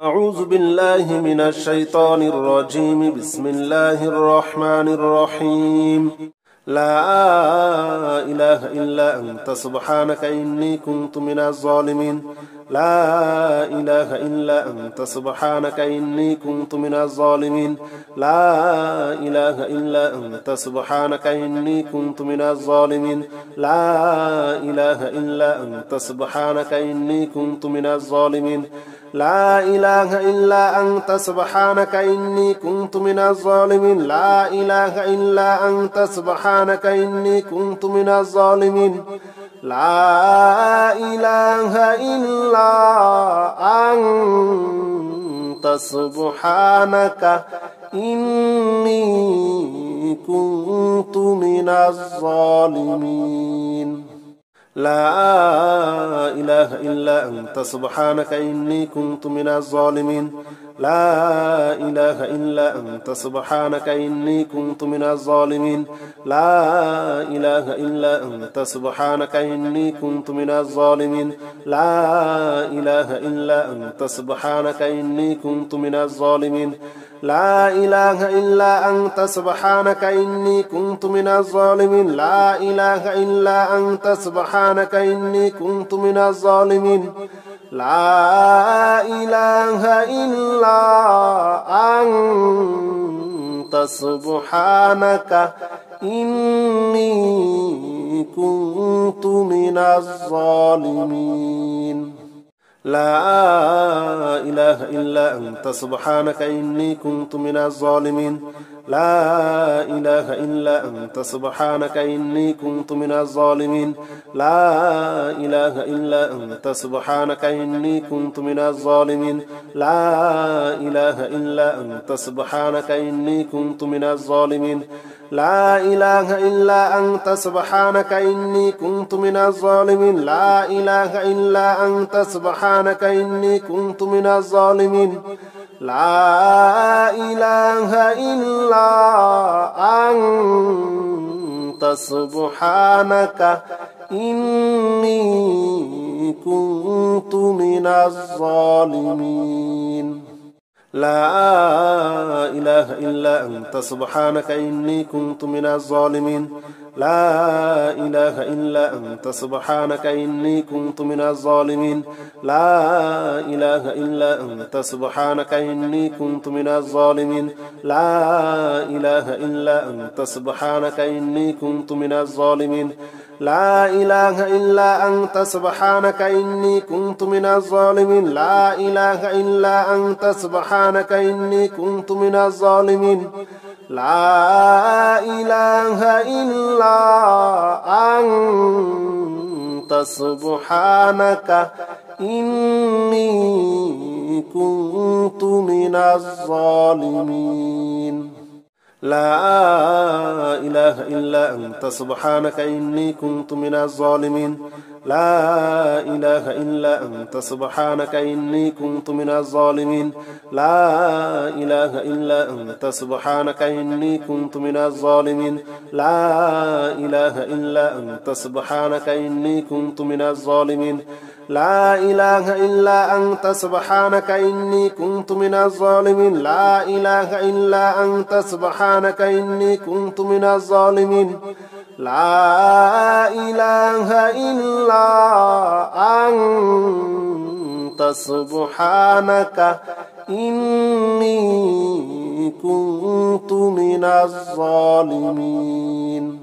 أعوذ بالله من الشيطان الرجيم. بسم الله الرحمن الرحيم. لا إله إلا أنت سبحانك إني كنت من الظالمين. لا إله إلا أنت سبحانك إني كنت من الظالمين. لا إله إلا أنت سبحانك إني كنت من الظالمين. لا إله إلا أنت سبحانك إني كنت من الظالمين. لا إله إلا أنت سبحانك إني كنت من الظالمين. لا إله إلا أنت سبحانك إني كنت من الظالمين. لا إله إلا أنت سبحانك إني كنت من الظالمين. لا إله إلا أنت سبحانك إني كنت من الظالمين. لا إله إلا أنت سبحانك إني كنت من الظالمين. لا إله إلا أنت سبحانك إني كنت من الظالمين. لا إله إلا أنت سبحانك إني كنت من الظالمين. لا إله إلا أنت سبحانك إني كنت من الظالمين. لا إله إلا أنت سبحانك إني كنت من الظالمين. لا إله إلا أنت سبحانك إني كنت من الظالمين. لا إله إلا أنت سبحانك إني كنت من الظالمين. لا إله إلا أنت سبحانك إني كنت من الظالمين. لا إله إلا أنت سبحانك إني كنت من الظالمين. لا إله إلا أنت سبحانك إني كنت من الظالمين. لا إله إلا أنت سبحانك إني كنت من الظالمين. لا إله إلا أنت سبحانك إني كنت من الظالمين. لا إله إلا أنت سبحانك إني كنت من الظالمين. لا إله إلا أنت سبحانك إني كنت من الظالمين. لا إله إلا أنت سبحانك إني كنت من الظالمين. لا إله إلا أنت سبحانك إني كنت من الظالمين. لا إله إلا أنت سبحانك إني كنت من الظالمين. لا إله إلا أنت سبحانك إني كنت من الظالمين. لا إله إلا أنت سبحانك إني كنت من الظالمين. لا إله إلا أنت سبحانك إني كنت من الظالمين. لا إله إلا أنت سبحانك إني كنت من الظالمين. لا إله إلا أنت سبحانك إني كنت من الظالمين. لا إله إلا أنت سبحانك إني كنت من الظالمين. لا إله إلا أنت سبحانك إني كنت من الظالمين. لا إله إلا أنت سبحانك إني كنت من الظالمين. لا إله إلا أنت سبحانك إني كنت من الظالمين. لا إله إلا أنت سبحانك إني كنت من الظالمين.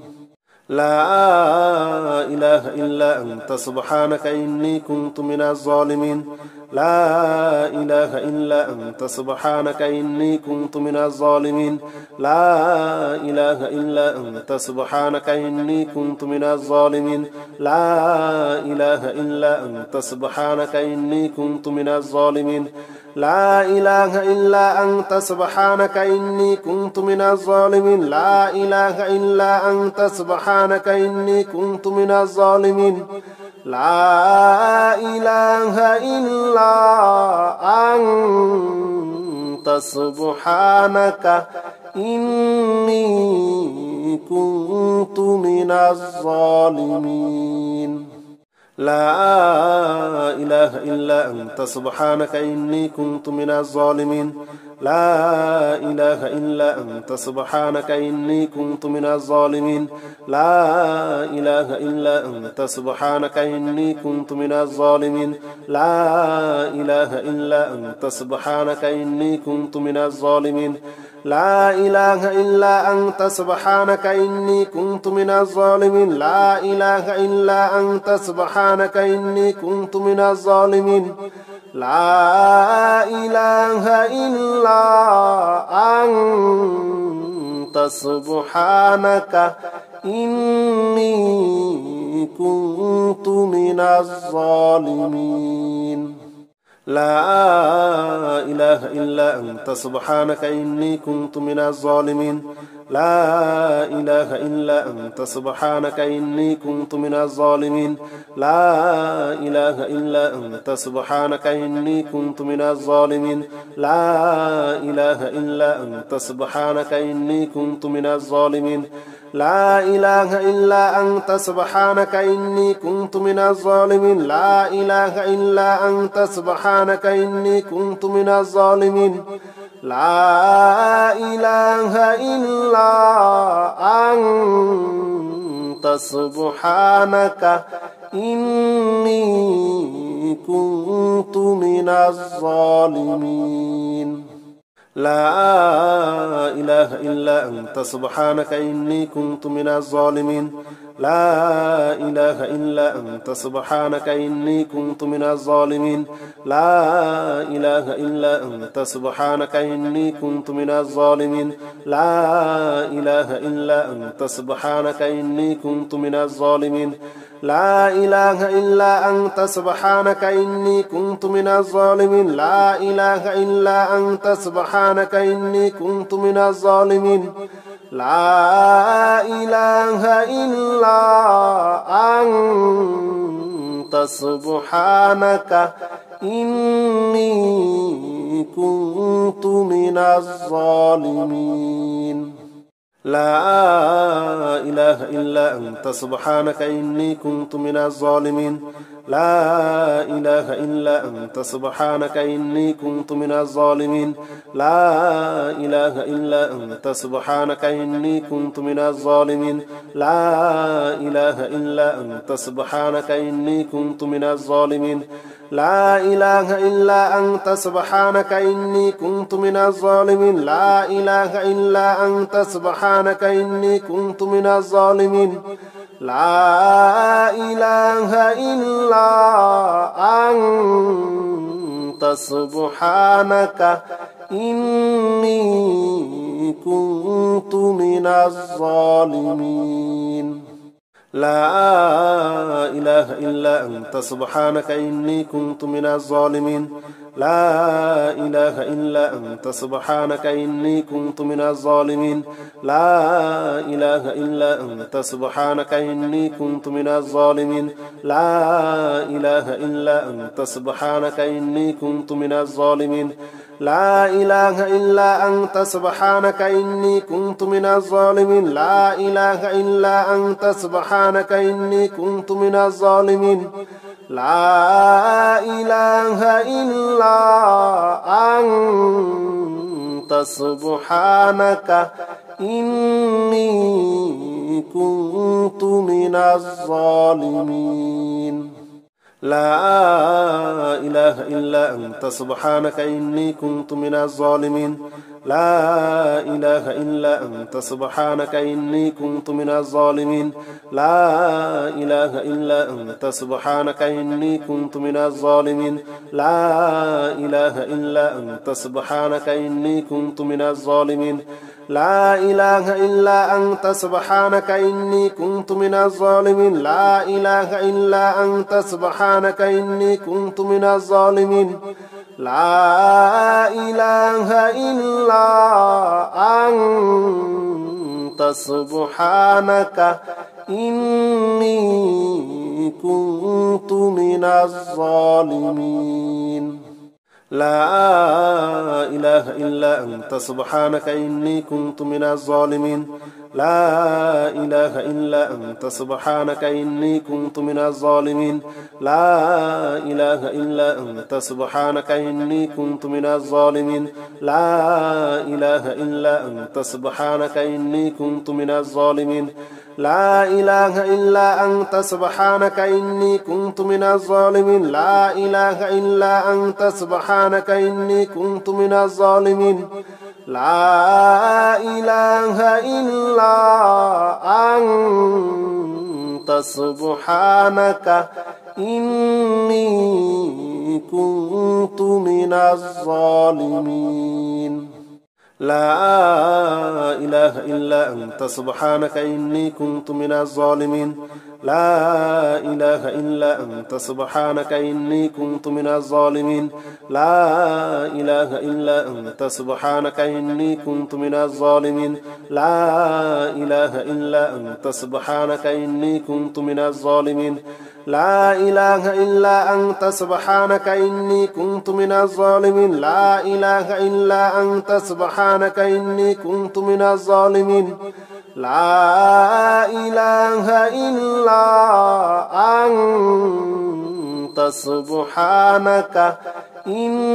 لا إله إلا أنت سبحانك إني كنت من الظالمين. لا إله إلا أنت سبحانك إني كنت من الظالمين. لا إله إلا أنت سبحانك إني كنت من الظالمين. لا إله إلا أنت سبحانك إني كنت من الظالمين. لا إله إلا أنت سبحانك إني كنت من الظالمين. لا إله إلا أنت سبحانك إني كنت من الظالمين. لا إله إلا أنت سبحانك إني كنت من الظالمين. لا إله إلا أنت سبحانك إني كنت من الظالمين لا إله إلا أنت سبحانك إني كنت من الظالمين لا إله إلا أنت سبحانك إني كنت من الظالمين لا إله إلا أنت سبحانك إني كنت من الظالمين لا إله إلا أنت سبحانك إني كنت من الظالمين لا إله إلا أنت سبحانك إني كنت من الظالمين لا إله إلا أنت سبحانك إني كنت من الظالمين لا إله إلا أنت سبحانك إني كنت من الظالمين لا إله إلا أنت سبحانك إني كنت من الظالمين لا إله إلا أنت سبحانك إني كنت من الظالمين لا إله إلا أنت سبحانك إني كنت من الظالمين لا إله إلا أنت سبحانك إني كنت من الظالمين لا إله إلا أنت سبحانك إني كنت من الظالمين لا إله إلا أنت سبحانك إني كنت من الظالمين لا إله إلا أنت سبحانك إني كنت من الظالمين لا إله إلا أنت سبحانك إني كنت من الظالمين لا إله إلا أنت سبحانك إني كنت من الظالمين لا إله إلا أنت سبحانك إني كنت من الظالمين لا إله إلا أنت سبحانك إني كنت من الظالمين لا إله إلا أنت سبحانك إني كنت من الظالمين لا إله إلا أنت سبحانك إني كنت من الظالمين لا إله إلا أنت سبحانك إني كنت من الظالمين لا إله إلا أنت سبحانك إني كنت من الظالمين لا إله إلا أنت سبحانك إني كنت من الظالمين لا إله إلا أنت سبحانك إني كنت من الظالمين لا إله إلا أنت سبحانك إني كنت من الظالمين لا إله إلا أنت سبحانك إني كنت من الظالمين لا إله إلا أنت سبحانك إني كنت من الظالمين لا إله إلا أنت سبحانك إني كنت من الظالمين لا إله إلا أنت سبحانك إني كنت من الظالمين لا إله إلا أنت سبحانك إني كنت من الظالمين لا إله إلا أنت سبحانك إني كنت من الظالمين لا إله إلا أنت سبحانك إني كنت من الظالمين لا إله إلا أنت سبحانك إني كنت من الظالمين لا إله إلا أنت سبحانك إني كنت من الظالمين لا إله إلا أنت سبحانك إني كنت من الظالمين لا إله إلا أنت سبحانك إني كنت من الظالمين لا إله إلا أنت سبحانك إني كنت من الظالمين لا إله إلا أنت سبحانك إني كنت من الظالمين لا إله إلا أنت سبحانك إني كنت من الظالمين لا إله إلا أنت سبحانك إني كنت من الظالمين لا إله إلا أنت سبحانك إني كنت من الظالمين لا إله إلا أنت سبحانك إني كنت من الظالمين لا إله إلا أنت سبحانك إني كنت من الظالمين لا إله إلا أنت سبحانك إني كنت من الظالمين لا إله إلا أنت سبحانك إني كنت من الظالمين لا إله إلا أنت سبحانك إني كنت من الظالمين لا إله إلا أنت سبحانك إني كنت من الظالمين لا إله إلا أنت سبحانك إني كنت من الظالمين لا إله إلا أنت سبحانك إني كنت من الظالمين لا إله إلا أنت سبحانك إني كنت من الظالمين لا إله إلا أنت سبحانك إني كنت من الظالمين لا إله إلا أنت سبحانك إني كنت من الظالمين لا إله إلا أنت سبحانك إني كنت من الظالمين لا إله إلا أنت سبحانك إني كنت من الظالمين لا إله إلا أنت سبحانك إني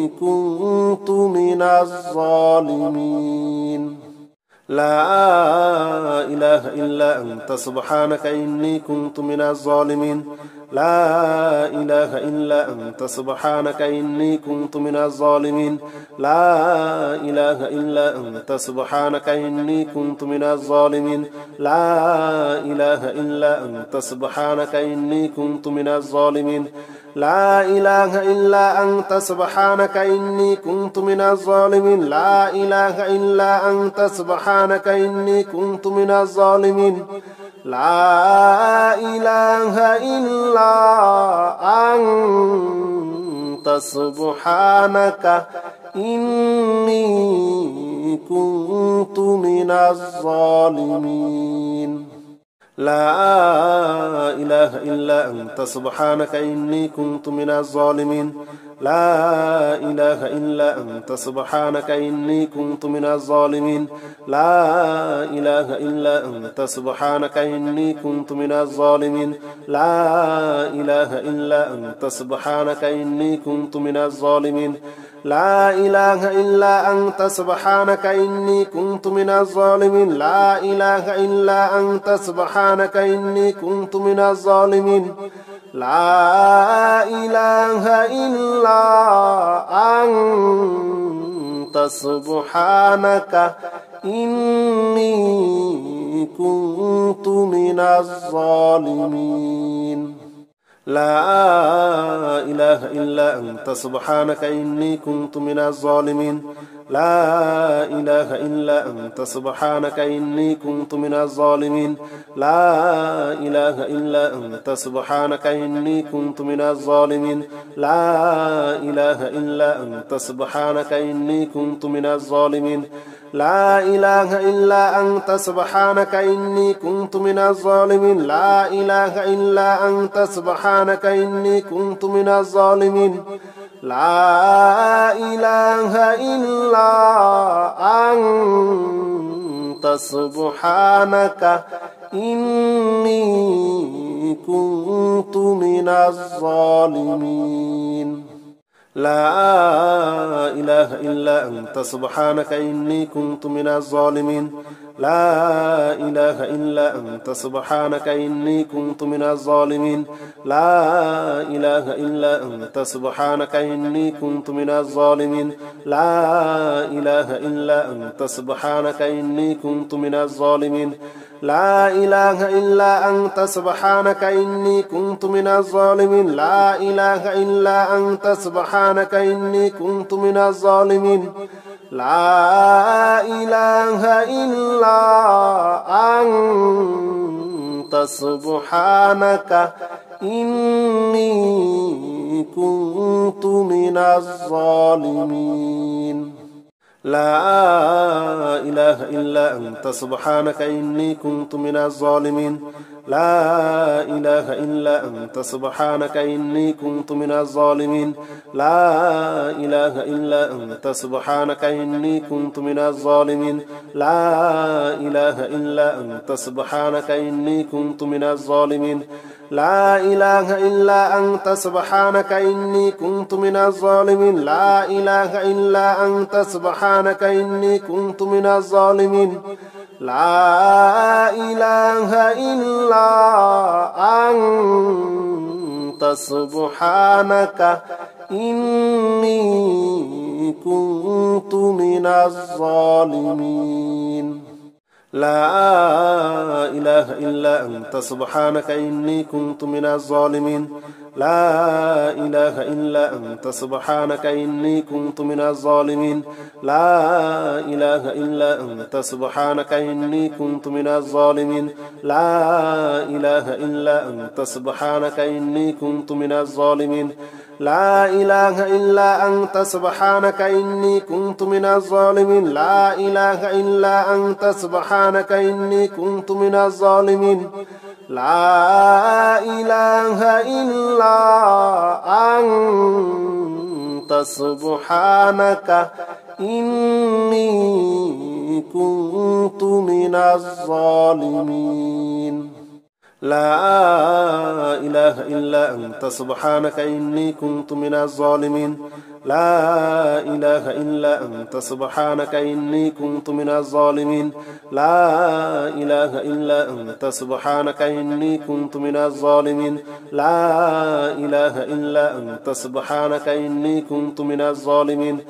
كنت من الظالمين لا إله إلا أنت سبحانك إني كنت من الظالمين لا إله إلا أنت سبحانك إني كنت من الظالمين لا إله إلا أنت سبحانك إني كنت من الظالمين لا إله إلا أنت سبحانك إني كنت من الظالمين لا إله إلا أنت سبحانك إني كنت من الظالمين لا إله إلا أنت سبحانك إني كنت من الظالمين لا إله إلا أنت سبحانك إني كنت من الظالمين لا إله إلا أنت سبحانك إني كنت من الظالمين لا إله إلا أنت سبحانك إني كنت من الظالمين لا إله إلا أنت سبحانك إني كنت من الظالمين لا إله إلا أنت سبحانك إني كنت من الظالمين لا إله إلا أنت سبحانك إني كنت من الظالمين لا إله إلا أنت سبحانك إني كنت من الظالمين لا إله إلا أنت سبحانك إني كنت من الظالمين لا إله إلا أنت سبحانك إني كنت من الظالمين لا إله إلا أنت سبحانك إني كنت من الظالمين لا إله إلا أنت سبحانك إني كنت من الظالمين لا إله إلا أنت سبحانك إني كنت من الظالمين لا إله إلا أنت سبحانك إني كنت من الظالمين لا إله إلا أنت سبحانك إني كنت من الظالمين لا إله إلا أنت سبحانك إني كنت من الظالمين لا إله إلا أنت سبحانك إني كنت من الظالمين لا إله إلا أنت سبحانك إني كنت من الظالمين لا إله إلا أنت سبحانك إني كنت من الظالمين لا إله إلا أنت سبحانك إني كنت من الظالمين لا إله إلا أنت سبحانك إني كنت من الظالمين لا إله إلا أنت سبحانك إني كنت من الظالمين لا إله إلا أنت سبحانك إني كنت من الظالمين لا إله إلا أنت سبحانك إني كنت من الظالمين لا إله إلا أنت سبحانك إني كنت من الظالمين لا إله إلا أنت سبحانك إني كنت من الظالمين لا إله إلا أنت سبحانك إني كنت من الظالمين لا إله إلا أنت سبحانك إني كنت من الظالمين لا إله إلا أنت سبحانك إني كنت من الظالمين لا إله إلا أنت سبحانك إني كنت من الظالمين لا إله إلا أنت سبحانك إني كنت من الظالمين لا إله إلا أنت سبحانك إني كنت من الظالمين لا إله إلا أنت سبحانك إني كنت من الظالمين لا إله إلا أنت سبحانك إني كنت من الظالمين لا إله إلا أنت سبحانك إني كنت من الظالمين لا إله إلا أنت سبحانك إني كنت من الظالمين لا إله إلا أنت سبحانك إني كنت من الظالمين لا إله إلا أنت سبحانك إني كنت من الظالمين لا إله إلا أنت سبحانك إني كنت من الظالمين لا إله إلا أنت سبحانك إني كنت من الظالمين لا إله إلا أنت سبحانك إني كنت من الظالمين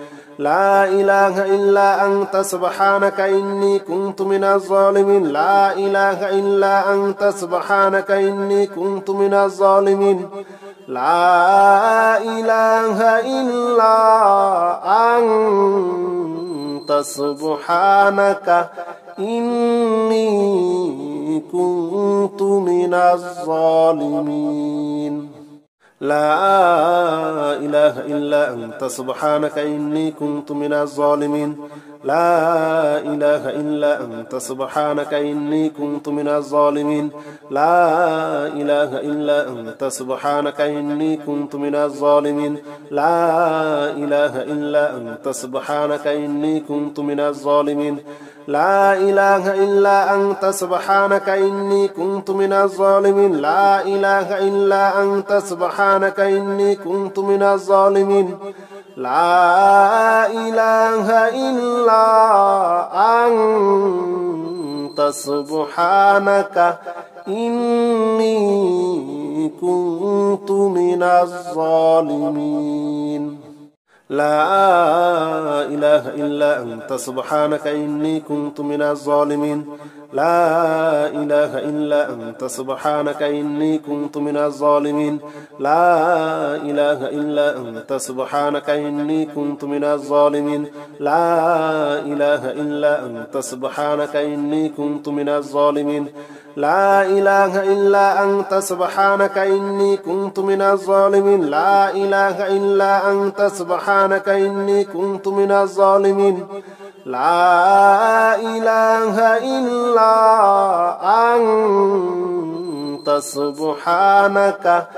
لا إله إلا أنت سبحانك إني كنت من الظالمين لا إله إلا أنت سبحانك إني كنت من الظالمين لا إله إلا أنت سبحانك إني كنت من الظالمين لا إله إلا أنت سبحانك إني كنت من الظالمين لا إله إلا أنت سبحانك إني كنت من الظالمين لا إله إلا أنت سبحانك إني كنت من الظالمين لا إله إلا أنت سبحانك إني كنت من الظالمين لا إله إلا أنت سبحانك إني كنت من الظالمين لا إله إلا أنت سبحانك إني كنت من الظالمين لا إله إلا أنت سبحانك إني كنت من الظالمين لا إله إلا أنت سبحانك إني كنت من الظالمين لا إله إلا أنت سبحانك إني كنت من الظالمين لا إله إلا أنت سبحانك إني كنت من الظالمين لا إله إلا أنت سبحانك إني كنت من الظالمين لا إله إلا أنت سبحانك إني كنت من الظالمين لا إله إلا أنت سبحانك إني كنت من الظالمين لا إله إلا أنت سبحانك إني كنت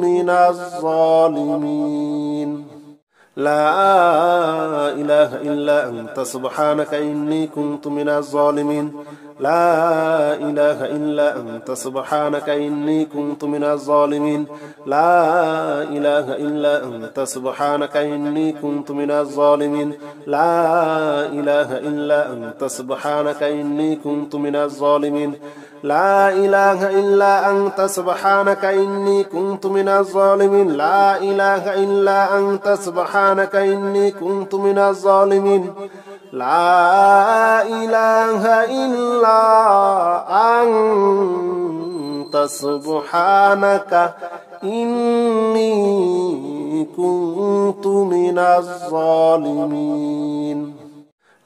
من الظالمين لا إله إلا أنت سبحانك إني كنت من الظالمين لا إله إلا أنت سبحانك إني كنت من الظالمين لا إله إلا أنت سبحانك إني كنت من الظالمين لا إله إلا أنت سبحانك إني كنت من الظالمين لا إله إلا أنت سبحانك إني كنت من الظالمين لا إله إلا أنت سبحانك إني كنت من الظالمين لا إله إلا أنت سبحانك إني كنت من الظالمين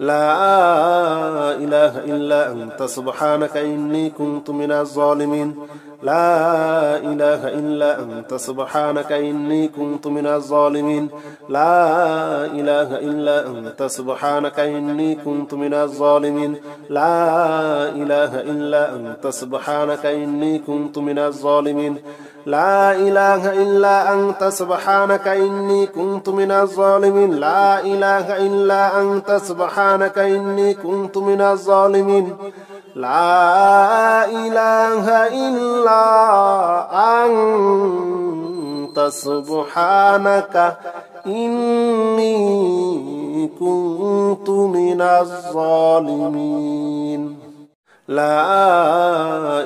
لا إله إلا أنت سبحانك إني كنت من الظالمين لا إله إلا أنت سبحانك إني كنت من الظالمين لا إله إلا أنت سبحانك إني كنت من الظالمين لا إله إلا أنت سبحانك إني كنت من الظالمين لا إله إلا أنت سبحانك إني كنت من الظالمين لا إله إلا أنت سبحانك إني كنت من الظالمين لا إله إلا أنت سبحانك إني كنت من الظالمين لا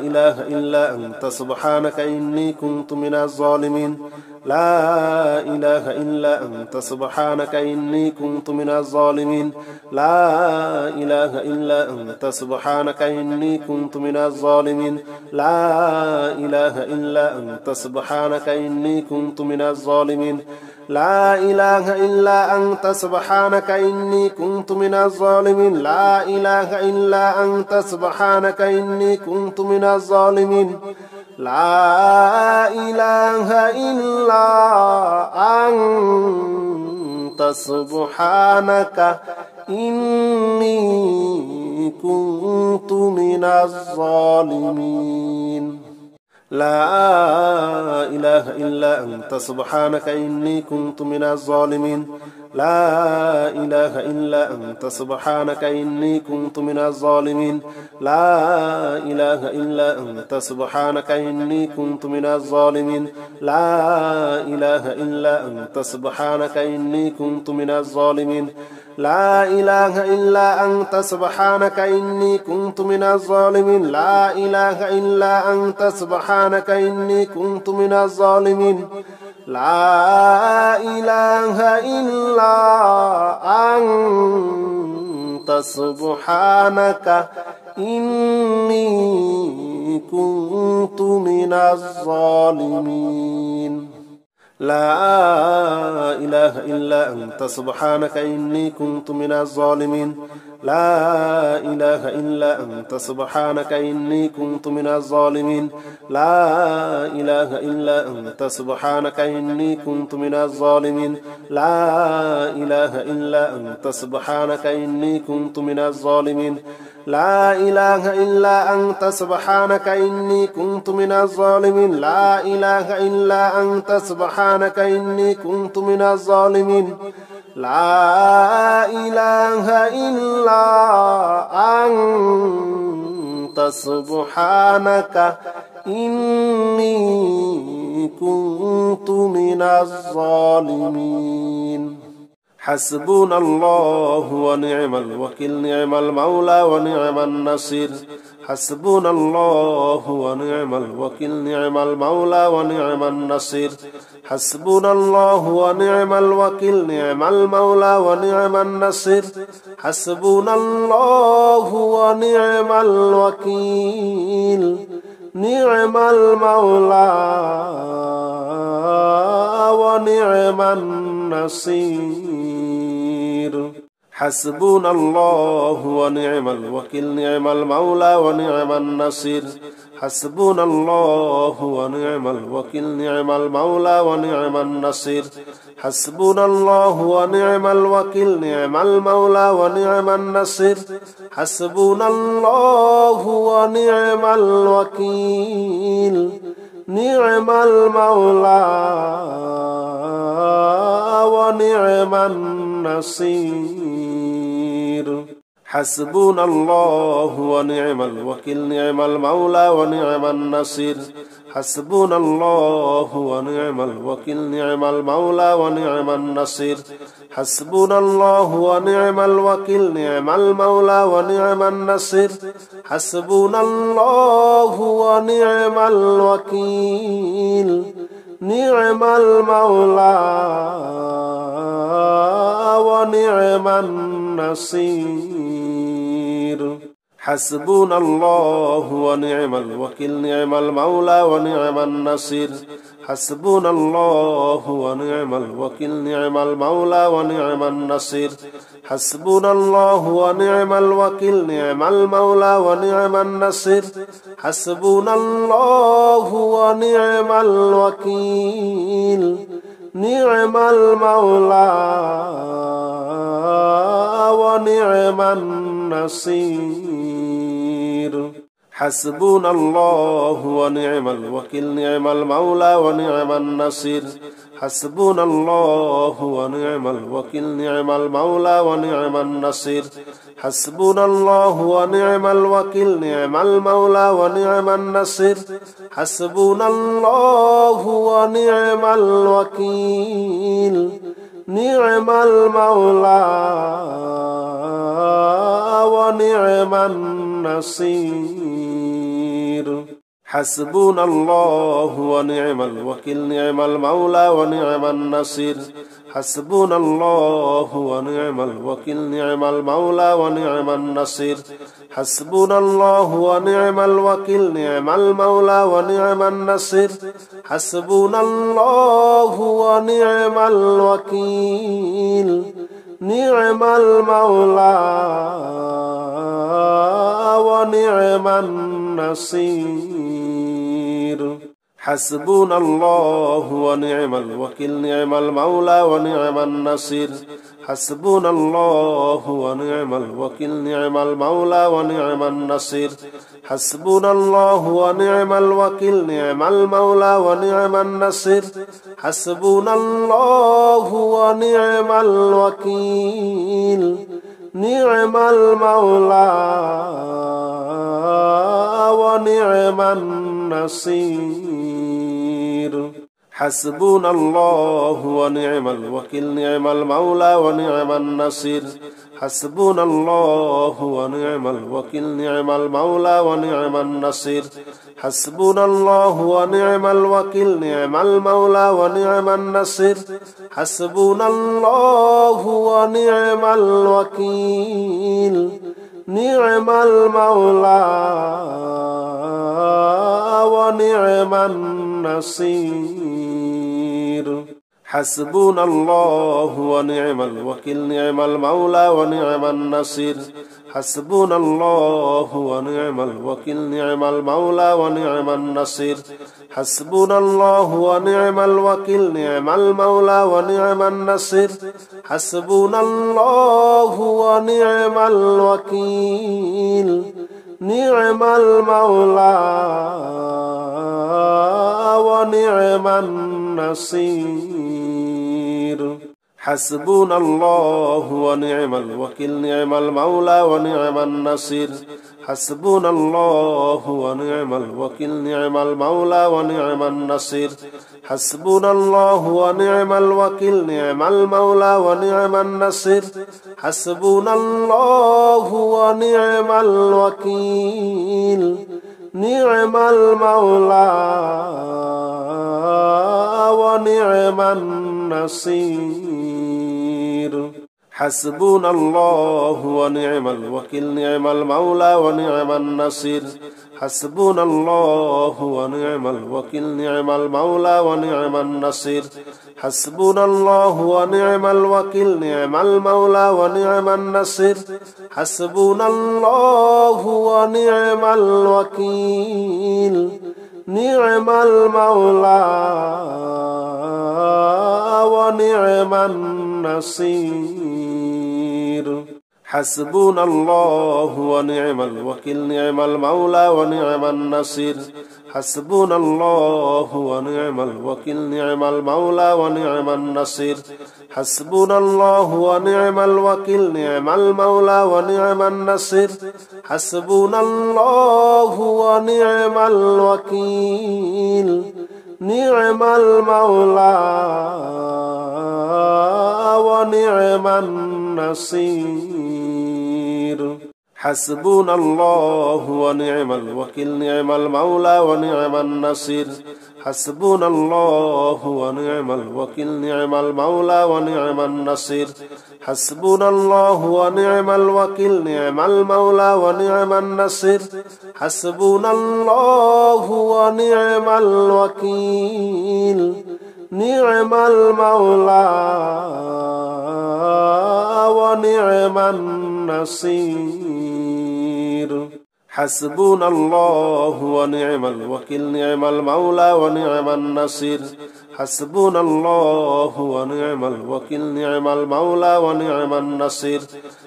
إله إلا أنت سبحانك إني كنت من الظالمين لا إله إلا أنت سبحانك إني كنت من الظالمين لا إله إلا أنت سبحانك إني كنت من الظالمين لا إله إلا أنت سبحانك إني كنت من الظالمين لا إله إلا أنت سبحانك إني كنت من الظالمين لا إله إلا أنت سبحانك إني كنت من الظالمين لا إله إلا أنت سبحانك إني كنت من الظالمين لا إله إلا أنت سبحانك إني كنت من الظالمين لا إله إلا أنت سبحانك إني كنت من الظالمين لا إله إلا أنت سبحانك إني كنت من الظالمين لا إله إلا أنت سبحانك إني كنت من الظالمين لا إله إلا أنت سبحانك إني كنت من الظالمين لا إله إلا أنت سبحانك إني كنت من الظالمين لا إله إلا أنت سبحانك إني كنت من الظالمين لا إله إلا أنت سبحانك إني كنت من الظالمين لا إله إلا أنت سبحانك إني كنت من الظالمين لا إله إلا أنت سبحانك إني كنت من الظالمين لا إله إلا أنت سبحانك إني كنت من الظالمين لا إله إلا أنت سبحانك إني كنت من الظالمين لا إله إلا أنت سبحانك إني كنت من الظالمين لا إله إلا أنت سبحانك إني كنت من الظالمين حسبنا الله ونعم الوكيل نعم المولى ونعم النصير حسبنا الله ونعم الوكيل نعم المولى ونعم النصير حسبنا الله ونعم الوكيل نعم المولى ونعم النصير حسبنا الله ونعم الوكيل نعم المولى ونعم النصير حسبنا الله ونعم الوكيل نعم المولى ونعم النصير حسبنا الله ونعم الوكيل نعم المولى ونعم النصير حسبنا الله ونعم الوكيل نعم المولى ونعم النصير حسبنا الله ونعم الوكيل نعم المولى ونعم النصير حسبنا الله ونعم الوكيل نعم المولى ونعم النصير حسبنا الله ونعم الوكيل نعم المولى ونعم النصير حسبنا الله ونعم الوكيل نعم المولى ونعم النصير حسبنا الله ونعم الوكيل نعم المولى ونعم النصير حسبنا الله ونعم الوكيل نعم المولى ونعم النصير حسبنا الله ونعم الوكيل نعم المولى ونعم النصير حسبنا الله ونعم الوكيل نعم المولى ونعم النصير حسبنا الله ونعم الوكيل نعم المولى ونعم النصير حسبنا الله ونعم الوكيل نعم المولى ونعم النصير حسبنا الله ونعم الوكيل نعم المولى ونعم النصير حسبنا الله ونعم الوكيل نعم المولى ونعم النصير حسبنا الله ونعم الوكيل نعم المولى ونعم النصير حسبنا الله ونعم الوكيل نعم المولى ونعم النصير حسبنا الله ونعم الوكيل نعم المولى ونعم النصير حسبنا الله ونعم الوكيل نعم المولى ونعم النصير حسبنا الله ونعم الوكيل نعم المولى ونعم النصير حسبنا الله ونعم الوكيل نعم المولى ونعم النصير حسبنا الله ونعم الوكيل نعم المولى ونعم النصير حسبنا الله ونعم الوكيل نعم المولى ونعم النصير حسبنا الله ونعم الوكيل نعم المولى ونعم النصير حسبنا الله ونعم الوكيل نعم المولى ونعم النصير حسبنا الله ونعم الوكيل نعم المولى ونعم النصير حسبنا الله ونعم الوكيل نعم المولى ونعم النصير حسبنا الله ونعم الوكيل نعم المولى ونعم النصير حسبنا الله ونعم الوكيل نعم المولى ونعم النصير حسبنا الله ونعم الوكيل نعم المولى ونعم النصير حسبنا الله ونعم الوكيل نعم المولى ونعم النصير حسبنا الله ونعم الوكيل نعم المولى ونعم النصير حسبنا الله ونعم الوكيل نعم المولى ونعم النصير حسبنا الله ونعم الوكيل نعم المولى ونعم النصير حسبنا الله ونعم الوكيل نعم المولى ونعم النصير حسبنا الله ونعم الوكيل نعم المولى ونعم النصير حسبنا الله ونعم الوكيل نعم المولى ونعم النصير حسبنا الله ونعم الوكيل نعم المولى ونعم النصير حسبنا الله ونعم الوكيل نعم المولى ونعم النصير حسبنا الله ونعم الوكيل نعم المولى ونعم النصير حسبنا الله ونعم الوكيل نعم المولى ونعم النصير حسبنا الله ونعم الوكيل نعم المولى ونعم النصير حسبنا الله ونعم الوكيل نعم المولى ونعم النصير حسبنا الله ونعم الوكيل نعم المولى ونعم النصير حسبنا الله ونعم الوكيل نعم المولى ونعم النصير حسبنا الله ونعم الوكيل نعم المولى ونعم النصير حسبنا الله ونعم الوكيل نعم المولى ونعم النصير حسبنا الله ونعم الوكيل نعم المولى ونعم النصير حسبنا الله ونعم الوكيل نعم المولى ونعم النصير حسبنا الله ونعم الوكيل نعم المولى ونعم النصير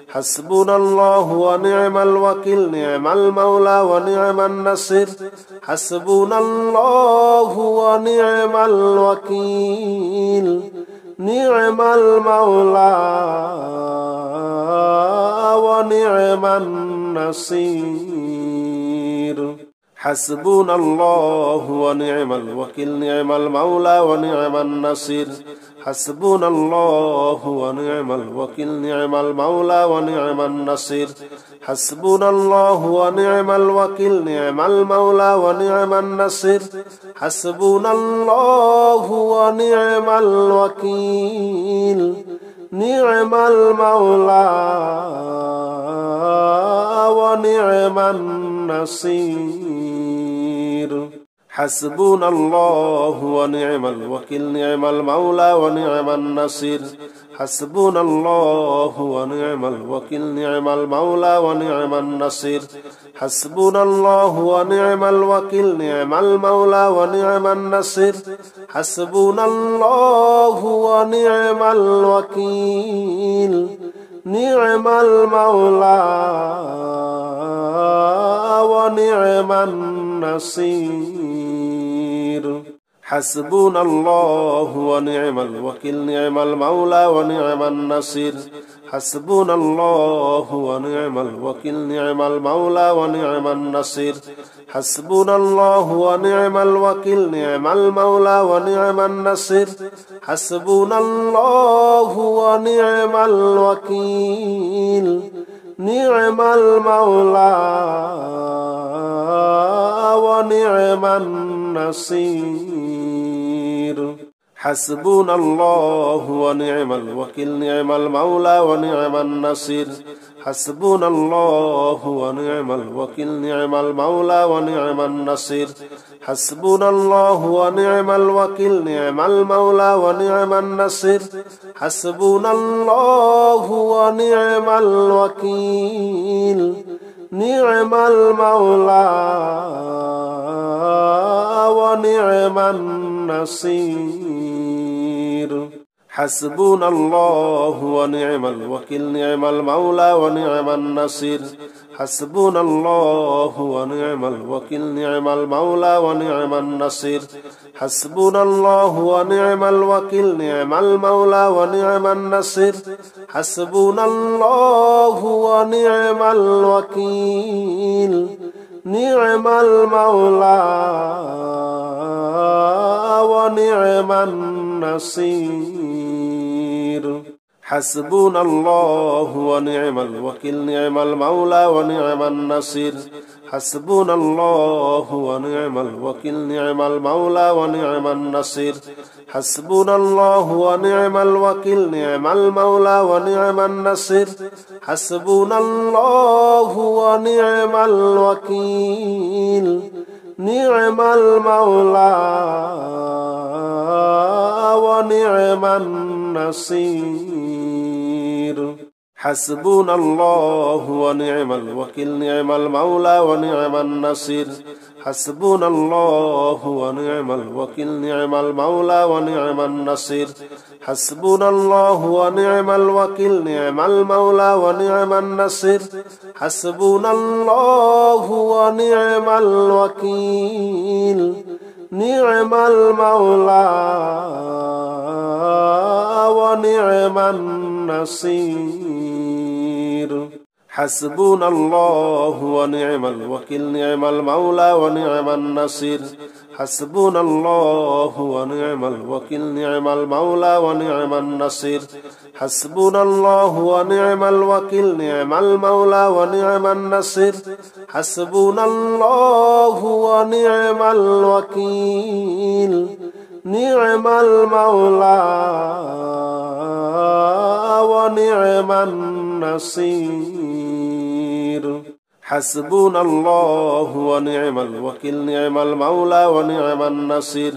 حسبنا الله ونعم الوكيل نعم المولى ونعم النصير حسبنا الله ونعم الوكيل نعم المولى ونعم النصير حسبنا الله ونعم الوكيل نعم المولى ونعم النصير حسبنا الله ونعم الوكيل نعم المولى ونعم النصير حسبنا الله ونعم الوكيل نعم المولى ونعم النصير حسبنا الله ونعم الوكيل نعم المولى ونعم النصير حسبنا الله ونعم الوكيل نعم المولى ونعم النصير حسبنا الله ونعم الوكيل نعم المولى ونعم النصير حسبنا الله ونعم الوكيل نعم المولى ونعم النصير حسبنا الله ونعم الوكيل نعم المولى ونعم النصير حسبنا الله ونعم الوكيل نعم المولى ونعم النصير حسبنا الله ونعم الوكيل نعم المولى ونعم النصير حسبنا الله ونعم الوكيل نعم المولى ونعم النصير حسبنا الله ونعم الوكيل نعم المولى ونعم النصير حسبنا الله ونعم الوكيل نعم المولى ونعم النصير حسبنا الله ونعم الوكيل نعم المولى ونعم النصير حسبنا الله ونعم الوكيل نعم المولى ونعم النصير حسبنا الله ونعم الوكيل نعم المولى ونعم النصير حسبنا الله ونعم الوكيل نعم المولى ونعم النصير حسبنا الله ونعم الوكيل نعم المولى ونعم النصير حسبنا الله ونعم الوكيل نعم المولى ونعم النصير حسبنا الله ونعم الوكيل نعم المولى ونعم النصير حسبنا الله ونعم الوكيل نعم المولى ونعم النصير حسبنا الله ونعم الوكيل نعم المولى ونعم النصير حسبنا الله ونعم الوكيل نعم المولى ونعم النصير حسبنا الله ونعم الوكيل نعم المولى ونعم النصير حسبنا الله ونعم الوكيل نعم المولى ونعم النصير حسبنا الله ونعم الوكيل نعم المولى ونعم النصير حسبنا الله ونعم الوكيل نعم المولى ونعم النصير حسبنا الله ونعم الوكيل نعم المولى ونعم النصير حسبنا الله ونعم الوكيل نعم المولى ونعم النصير حسبنا الله ونعم الوكيل نعم المولى ونعم النصير حسبنا الله ونعم الوكيل نعم المولى ونعم النصير حسبنا الله ونعم الوكيل نعم المولى ونعم النصير حسبنا الله ونعم الوكيل نعم المولى ونعم النصير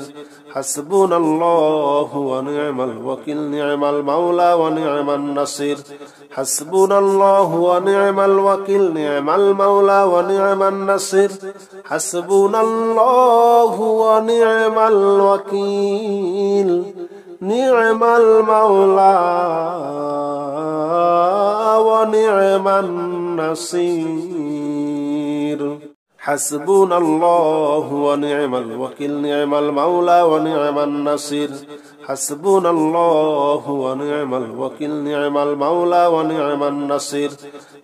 حسبنا الله ونعم الوكيل نعم المولى ونعم النصير حسبنا الله ونعم الوكيل نعم المولى ونعم النصير حسبنا الله ونعم الوكيل نعم المولى ونعم النصير حسبنا الله ونعم الوكيل نعم المولى ونعم النصير حسبنا الله ونعم الوكيل نعم المولى ونعم النصير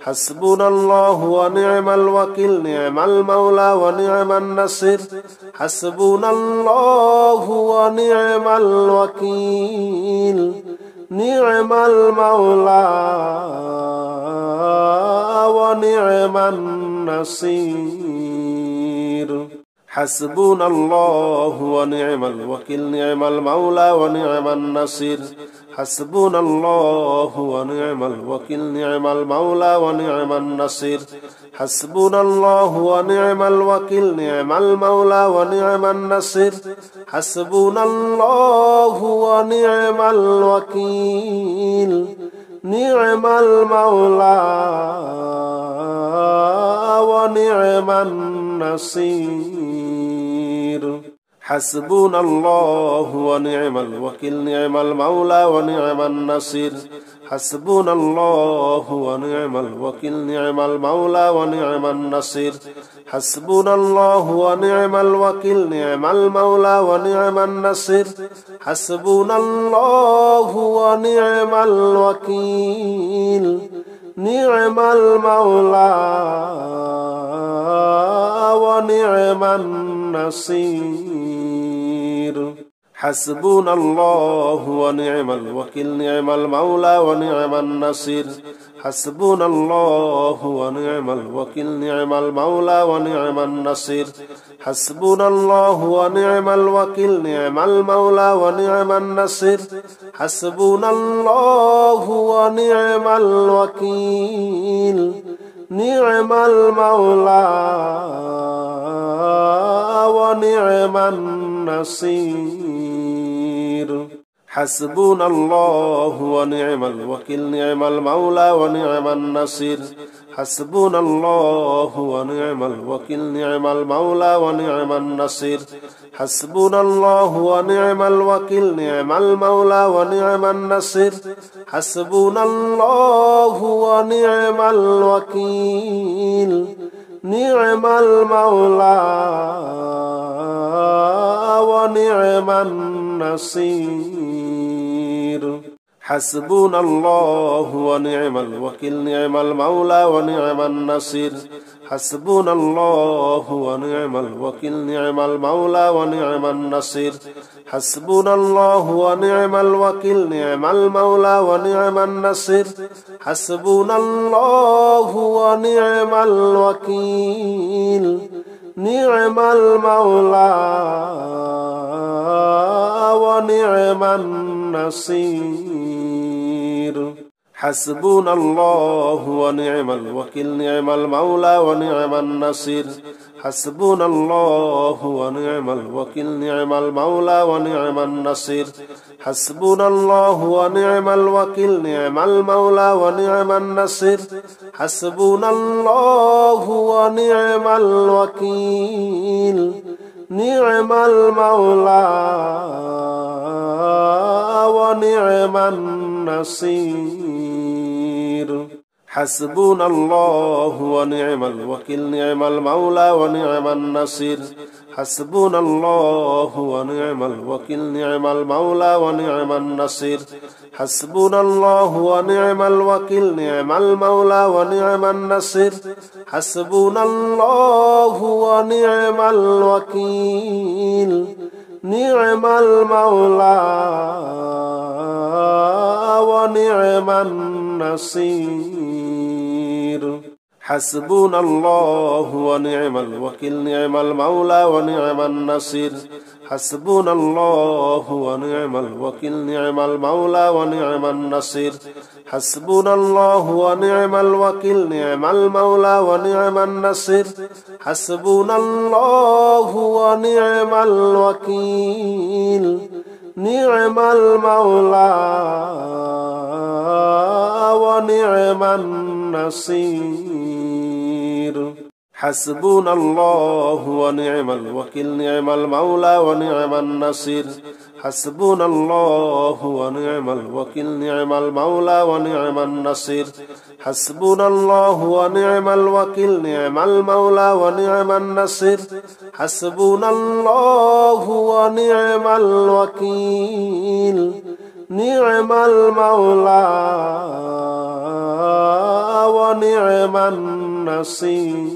حسبنا الله ونعم الوكيل نعم المولى ونعم النصير حسبنا الله ونعم الوكيل نعم المولى ونعم النصير حسبنا الله ونعم الوكيل نعم المولى ونعم النصير حسبنا الله ونعم الوكيل نعم المولى ونعم النصير حسبنا الله ونعم الوكيل نعم المولى ونعم النصير حسبنا الله ونعم الوكيل نعم المولى ونعم النصير حسبنا الله ونعم الوكيل نعم المولى ونعم النصير حسبنا الله ونعم الوكيل نعم المولى ونعم النصير حسبنا الله ونعم الوكيل نعم المولى ونعم النصير حسبنا الله ونعم الوكيل نعم المولى ونعم النصير حسبنا الله ونعم الوكيل نعم المولى ونعم النصير حسبنا الله ونعم الوكيل نعم المولى ونعم النصير حسبنا الله ونعم الوكيل نعم المولى ونعم النصير حسبنا الله ونعم الوكيل نعم المولى ونعم النصير حسبنا الله ونعم الوكيل نعم المولى ونعم النصير حسبنا الله ونعم الوكيل نعم المولى ونعم النصير حسبنا الله ونعم الوكيل نعم المولى ونعم النصير حسبنا الله ونعم الوكيل نعم المولى ونعم النصير حسبنا الله ونعم الوكيل نعم المولى ونعم النصير حسبنا الله ونعم الوكيل نعم المولى ونعم النصير حسبنا الله ونعم الوكيل نعم المولى ونعم النصير حسبنا الله ونعم الوكيل نعم المولى ونعم النصير حسبنا الله ونعم الوكيل نعم المولى ونعم النصير حسبنا الله ونعم الوكيل نعم المولى ونعم النصير حسبنا الله ونعم الوكيل نعم المولى ونعم النصير حسبنا الله ونعم الوكيل نعم المولى ونعم النصير حسبنا الله ونعم الوكيل نعم المولى ونعم النصير حسبنا الله ونعم الوكيل نعم المولى ونعم النصير حسبنا الله ونعم الوكيل نعم المولى ونعم النصير حسبنا الله ونعم الوكيل نعم المولى ونعم النصير حسبنا الله ونعم الوكيل نعم المولى ونعم النصير حسبنا الله ونعم الوكيل نعم المولى ونعم النصير حسبنا الله ونعم الوكيل نعم المولى ونعم النصير حسبنا الله ونعم الوكيل نعم المولى ونعم النصير حسبنا الله ونعم الوكيل نعم المولى ونعم النصير حسبنا الله ونعم الوكيل نعم المولى ونعم النصير حسبنا الله ونعم الوكيل نعم المولى ونعم النصير حسبنا الله ونعم الوكيل نعم المولى ونعم النصير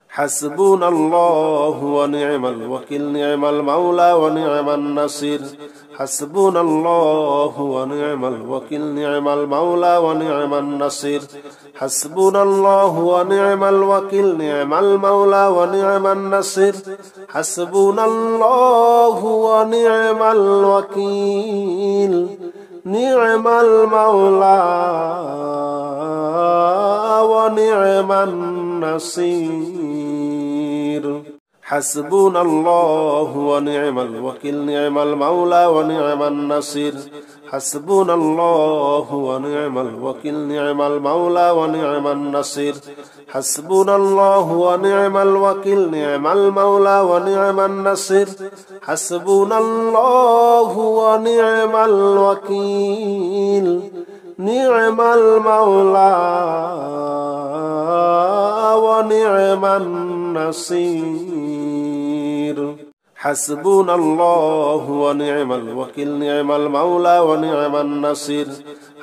حسبنا الله ونعم الوكيل نعم المولى ونعم النصير حسبنا الله ونعم الوكيل نعم المولى ونعم النصير حسبنا الله ونعم الوكيل نعم المولى ونعم النصير حسبنا الله ونعم الوكيل نعم المولى ونعم النصير حسبنا الله ونعم الوكيل نعم المولى ونعم النصير حسبنا الله ونعم الوكيل نعم المولى ونعم النصير حسبنا الله ونعم الوكيل نعم المولى ونعم النصير حسبنا الله ونعم الوكيل نعم المولى ونعم النصير حسبنا الله ونعم الوكيل نعم المولى ونعم النصير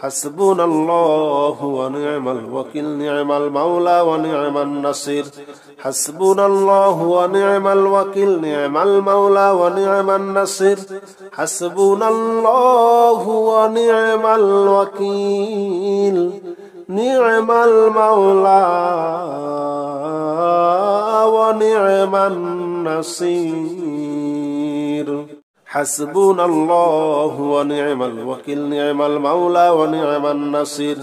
حسبنا الله ونعم الوكيل نعم المولى ونعم النصير حسبنا الله ونعم الوكيل نعم المولى ونعم النصير حسبنا الله ونعم الوكيل نعم المولى ونعم النصير حسبنا الله ونعم الوكيل نعم المولى ونعم النصير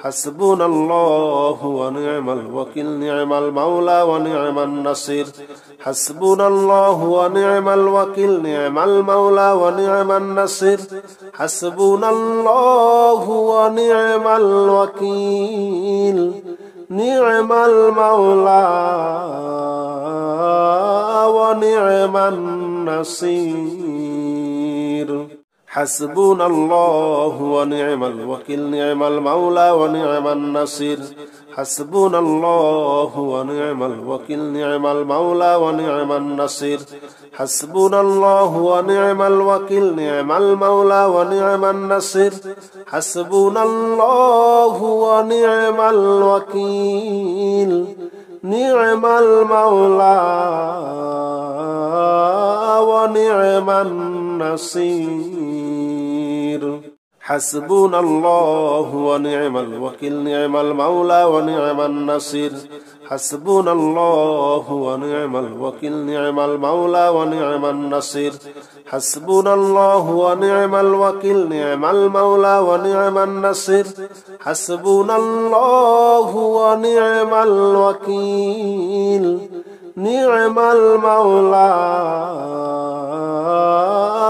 حسبنا الله ونعم الوكيل نعم المولى ونعم النصير حسبنا الله ونعم الوكيل نعم المولى ونعم النصير حسبنا الله ونعم الوكيل نعم المولى ونعم النصير حسبنا الله ونعم الوكيل نعم المولى ونعم النصير حسبنا الله ونعم الوكيل نعم المولى ونعم النصير حسبنا الله ونعم الوكيل نعم المولى ونعم النصير حسبنا الله ونعم الوكيل نعم المولى ونعم النصير حسبنا الله ونعم الوكيل نعم المولى ونعم النصير حسبنا الله ونعم الوكيل نعم المولى ونعم النصير حسبنا الله ونعم الوكيل نعم المولى ونعم النصير حسبنا الله ونعم الوكيل نعم المولى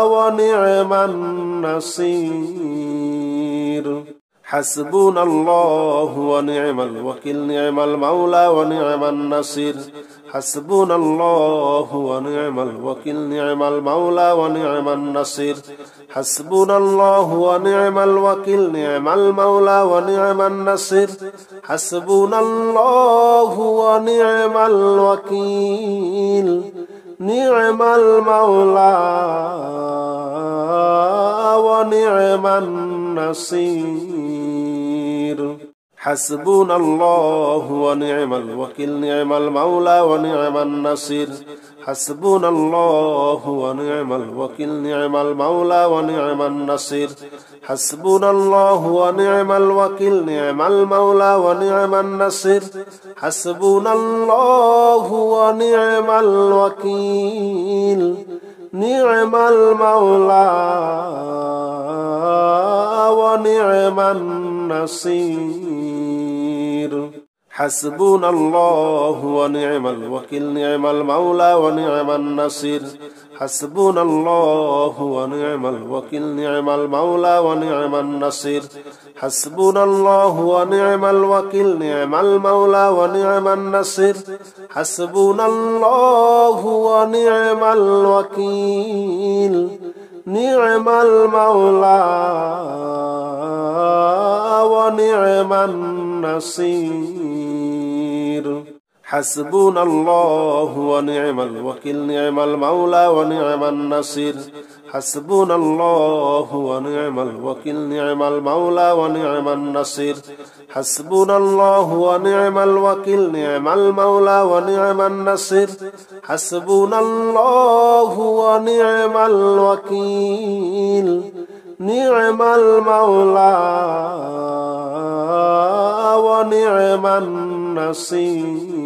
ونعم النصير حسبنا الله ونعم الوكيل نعم المولى ونعم النصير حسبنا الله ونعم الوكيل نعم المولى ونعم النصير حسبنا الله ونعم الوكيل نعم المولى ونعم النصير حسبنا الله ونعم الوكيل نعم المولى ونعم النصير حسبنا الله ونعم الوكيل نعم المولى ونعم النصير حسبنا الله ونعم الوكيل نعم المولى ونعم النصير حسبنا الله ونعم الوكيل نعم المولى ونعم النصير حسبنا الله ونعم الوكيل نعم المولى ونعم النصير حسبنا الله ونعم الوكيل نعم المولى ونعم النصير حسبنا الله ونعم الوكيل نعم المولى ونعم النصير حسبنا الله ونعم الوكيل نعم المولى ونعم النصير حسبنا الله ونعم الوكيل نعم المولى ونعم النصير حسبنا الله ونعم الوكيل نعم المولى ونعم النصير حسبنا الله ونعم الوكيل نعم المولى ونعم النصير حسبنا الله ونعم الوكيل نعم المولى ونعم النصير حسبنا الله ونعم الوكيل نعم المولى ونعم النصير